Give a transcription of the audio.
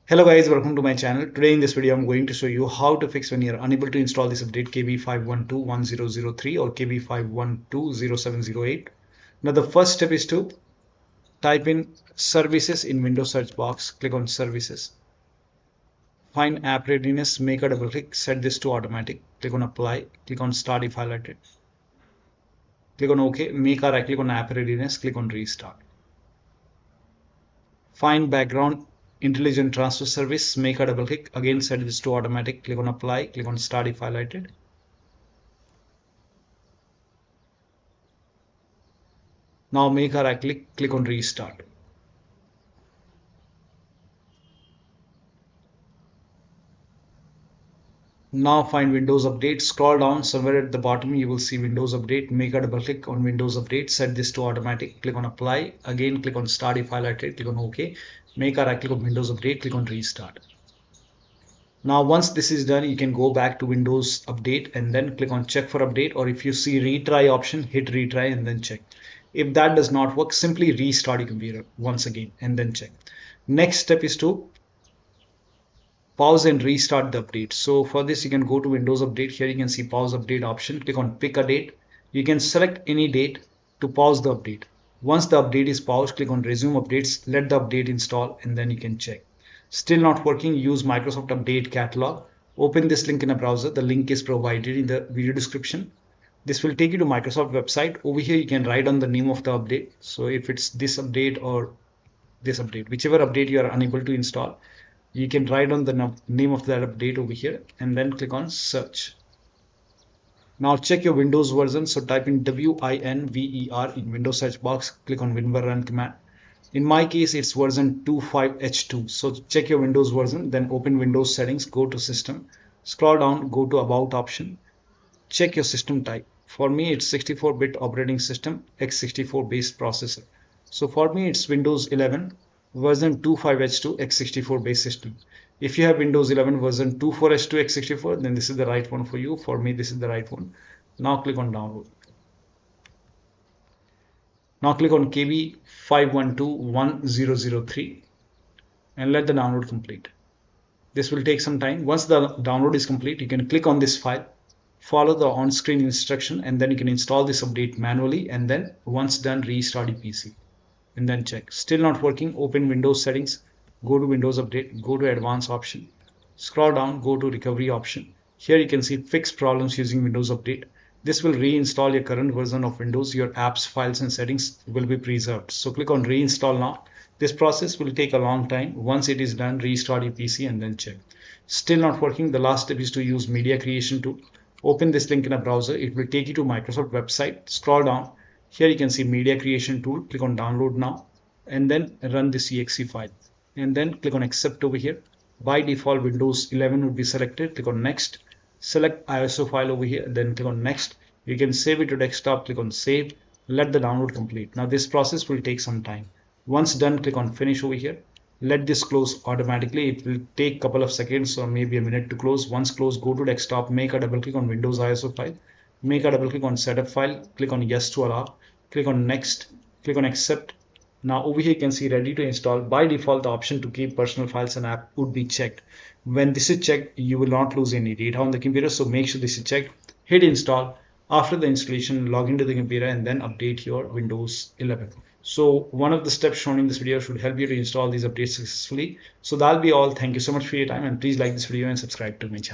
Hello guys, welcome to my channel. Today in this video I'm going to show you how to fix when you're unable to install this update KB5121003 or KB5120708. Now the first step is to type in services in Windows search box, click on services, find app readiness, make a double click, set this to automatic, click on apply, click on start if highlighted, click on OK, make a right click on app readiness, click on restart. Find background intelligent transfer service, make a double click, again set this to automatic, click on apply, click on start if highlighted. Now make a right click, click on restart. Now find Windows Update, scroll down somewhere at the bottom you will see Windows Update, make a double click on Windows Update, set this to automatic, click on apply, again click on start if highlighted, click on OK, make a right click on Windows Update, click on restart. Now once this is done you can go back to Windows Update and then click on check for update, or if you see retry option, hit retry and then check. If that does not work, simply restart your computer once again and then check. Next step is to pause and restart the update. So for this you can go to Windows Update. Here you can see pause update option, click on pick a date. You can select any date to pause the update. Once the update is paused, click on resume updates, let the update install and then you can check. Still not working, use Microsoft Update Catalog. Open this link in a browser. The link is provided in the video description. This will take you to Microsoft website. Over here you can write on the name of the update. So if it's this update or this update, whichever update you are unable to install, you can write on the name of that update over here and then click on search. Now check your Windows version. So type in WINVER in Windows search box, click on WinVer run command. In my case it's version 25H2. So check your Windows version, then open Windows settings, go to system, scroll down, go to about option, check your system type. For me it's 64-bit operating system, x64 based processor. So for me it's Windows 11 version 25H2 x64 based system. If you have Windows 11 version 24H2 x64, then this is the right one for you. For me this is the right one. Now click on download. Now click on KB5121003 and let the download complete. This will take some time. Once the download is complete, you can click on this file, follow the on-screen instruction, and then you can install this update manually, and then once done, restart your PC and then check. Still not working, open Windows settings, go to Windows Update, go to advanced option, scroll down, go to recovery option. Here you can see fix problems using Windows Update. This will reinstall your current version of Windows. Your apps, files and settings will be preserved. So click on reinstall now. This process will take a long time. Once it is done, restart your PC and then check. Still not working, the last step is to use media creation tool. Open this link in a browser. It will take you to Microsoft website. Scroll down. Here you can see media creation tool. Click on download now and then run this exe file and then click on accept over here. By default Windows 11 would be selected. Click on next, select ISO file over here, then click on next. You can save it to desktop, click on save, let the download complete. Now this process will take some time. Once done, click on finish over here. Let this close automatically. It will take a couple of seconds or maybe a minute to close. Once closed, go to desktop, make a double click on Windows ISO file, make a double click on setup file, click on yes to allow, click on next, click on accept. Now over here you can see ready to install. By default the option to keep personal files and app would be checked. When this is checked, you will not lose any data on the computer, so make sure this is checked. Hit install. After the installation, log into the computer and then update your Windows 11. So one of the steps shown in this video should help you to install these updates successfully. So that'll be all. Thank you so much for your time, and please like this video and subscribe to my channel.